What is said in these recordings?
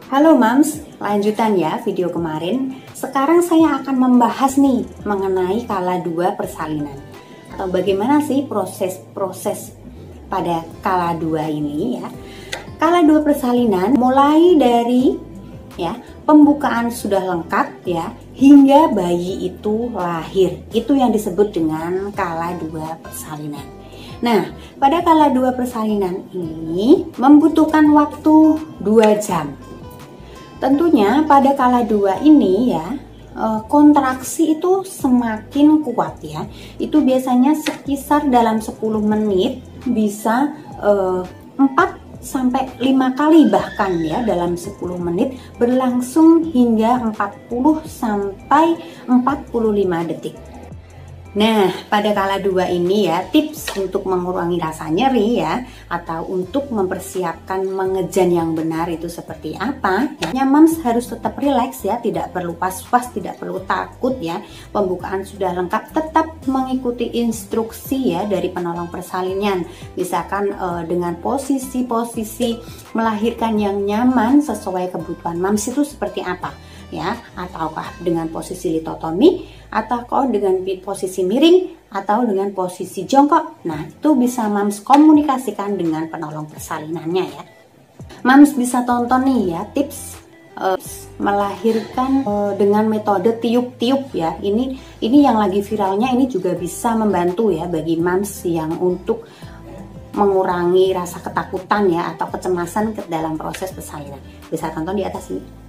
Halo Mams, lanjutan ya video kemarin. Sekarang saya akan membahas nih mengenai kala 2 persalinan. Atau bagaimana sih proses pada kala 2 ini ya. Kala 2 persalinan mulai dari ya pembukaan sudah lengkap ya hingga bayi itu lahir. Itu yang disebut dengan kala 2 persalinan. Nah, pada kala 2 persalinan ini membutuhkan waktu 2 jam. Tentunya pada kala 2 ini ya kontraksi itu semakin kuat ya. Itu biasanya sekitar dalam 10 menit bisa 4 sampai 5 kali bahkan ya dalam 10 menit berlangsung hingga 40 sampai 45 detik. Nah, pada kala 2 ini ya, tips untuk mengurangi rasa nyeri ya, atau untuk mempersiapkan mengejan yang benar itu seperti apa? Ya, Mams harus tetap rileks ya, tidak perlu was-was, tidak perlu takut ya. Pembukaan sudah lengkap, tetap mengikuti instruksi ya dari penolong persalinan. Misalkan dengan posisi-posisi melahirkan yang nyaman sesuai kebutuhan Mams itu seperti apa? Ya, ataukah dengan posisi litotomi, ataukah dengan posisi miring, atau dengan posisi jongkok. Nah, itu bisa Mams komunikasikan dengan penolong persalinannya ya. Mams bisa tonton nih ya tips melahirkan dengan metode tiup-tiup ya. Ini yang lagi viralnya, ini juga bisa membantu ya bagi Mams yang untuk mengurangi rasa ketakutan ya atau kecemasan dalam proses persalinan. Bisa tonton di atas ini.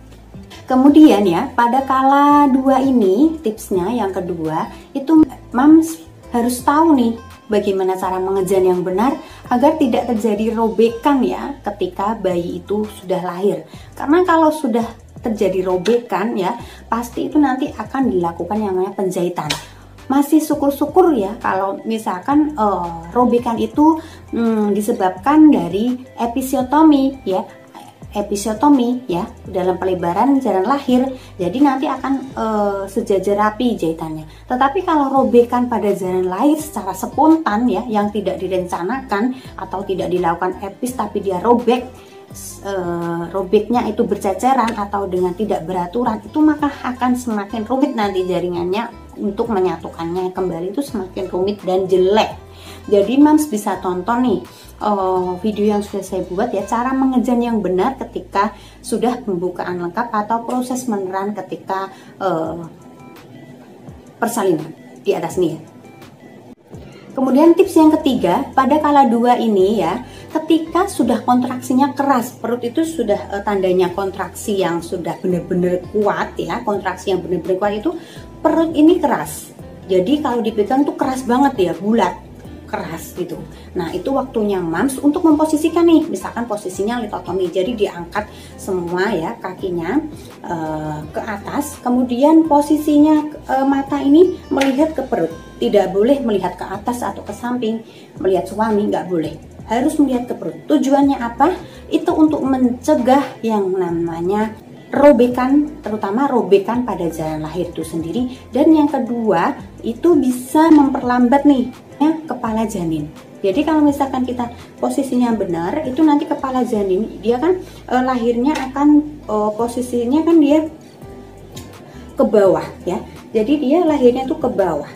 Kemudian ya, pada kala 2 ini tipsnya yang kedua itu Mams harus tahu nih bagaimana cara mengejan yang benar agar tidak terjadi robekan ya ketika bayi itu sudah lahir. Karena kalau sudah terjadi robekan ya, pasti itu nanti akan dilakukan yang namanya penjahitan. Masih syukur-syukur ya kalau misalkan robekan itu disebabkan dari episiotomi ya. Episiotomi ya dalam pelebaran jalan lahir, jadi nanti akan sejajar rapi jahitannya. Tetapi kalau robekan pada jalan lahir secara spontan ya, yang tidak direncanakan atau tidak dilakukan epis tapi dia robek, robeknya itu berceceran atau dengan tidak beraturan, itu maka akan semakin rumit nanti jaringannya untuk menyatukannya kembali, itu semakin rumit dan jelek. Jadi Mams bisa tonton nih video yang sudah saya buat ya, cara mengejan yang benar ketika sudah pembukaan lengkap atau proses meneran ketika persalinan di atas nih ya. Kemudian tips yang ketiga, pada kala 2 ini ya, ketika sudah kontraksinya keras, perut itu sudah tandanya kontraksi yang sudah benar-benar kuat ya, kontraksi yang benar-benar kuat itu perut ini keras. Jadi kalau dipegang tuh keras banget ya, bulat, keras gitu. Nah, itu waktunya Mams untuk memposisikan nih, misalkan posisinya litotomi, jadi diangkat semua ya kakinya ke atas, kemudian posisinya mata ini melihat ke perut, tidak boleh melihat ke atas atau ke samping, melihat suami nggak boleh, harus melihat ke perut. Tujuannya apa? Itu untuk mencegah yang namanya robekan, terutama robekan pada jalan lahir itu sendiri. Dan yang kedua itu bisa memperlambat nih ya, kepala janin. Jadi kalau misalkan kita posisinya benar, itu nanti kepala janin dia kan lahirnya akan posisinya kan dia ke bawah ya. Jadi dia lahirnya tuh ke bawah.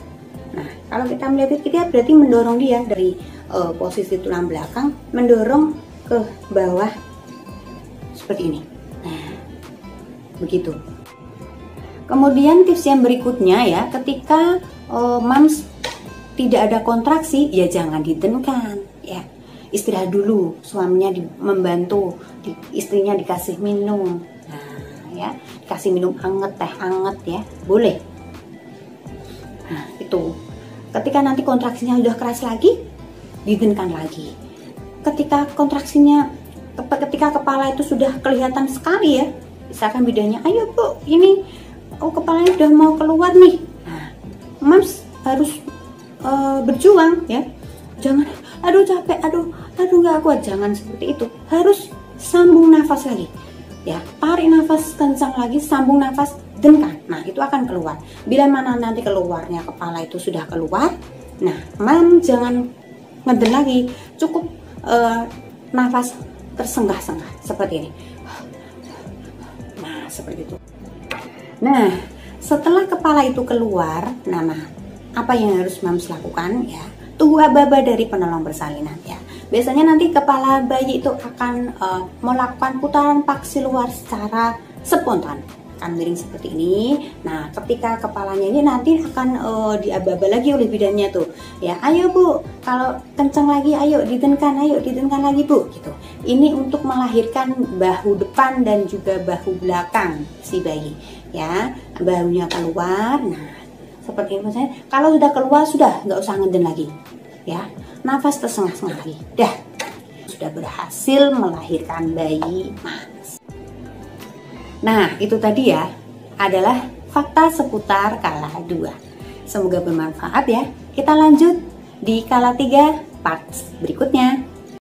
Nah, kalau kita melihat kita berarti mendorong dia dari posisi tulang belakang mendorong ke bawah seperti ini. Nah, begitu. Kemudian tips yang berikutnya ya, ketika Mams tidak ada kontraksi ya jangan ditenkan ya, istirahat dulu, suaminya membantu, istrinya dikasih minum, nah ya dikasih minum anget, teh anget ya boleh. Nah itu, ketika nanti kontraksinya udah keras lagi ditenkan lagi. Ketika kontraksinya, ketika kepala itu sudah kelihatan sekali ya, misalkan bidannya, ayo bu ini kepalanya udah mau keluar nih, nah Mams harus berjuang ya, jangan aduh capek, aduh nggak kuat, jangan seperti itu, harus sambung nafas lagi ya, tarik nafas kencang lagi, sambung nafas, denkan. Nah itu akan keluar. Bila mana nanti keluarnya kepala itu sudah keluar, nah Mam jangan ngeden lagi, cukup nafas tersenggah-senggah seperti ini. seperti itu. Nah, setelah kepala itu keluar, nah apa yang harus Mams lakukan ya? Tunggu aba-aba dari penolong persalinan ya. Biasanya nanti kepala bayi itu akan melakukan putaran paksi luar secara spontan, akan miring seperti ini. Nah, ketika kepalanya ini nanti akan diaba-aba lagi oleh bidannya tuh. Ya, ayo Bu, kalau kenceng lagi, ayo ditenkan lagi Bu, gitu. Ini untuk melahirkan bahu depan dan juga bahu belakang si bayi. Ya, bahunya keluar. Nah, seperti ini misalnya. Kalau sudah keluar sudah nggak usah ngeden lagi. Ya, nafas tersengah-sengah lagi. Dah, sudah berhasil melahirkan bayi Mams. Nah, itu tadi ya adalah fakta seputar kala 2. Semoga bermanfaat ya. Kita lanjut di kala 3 part berikutnya.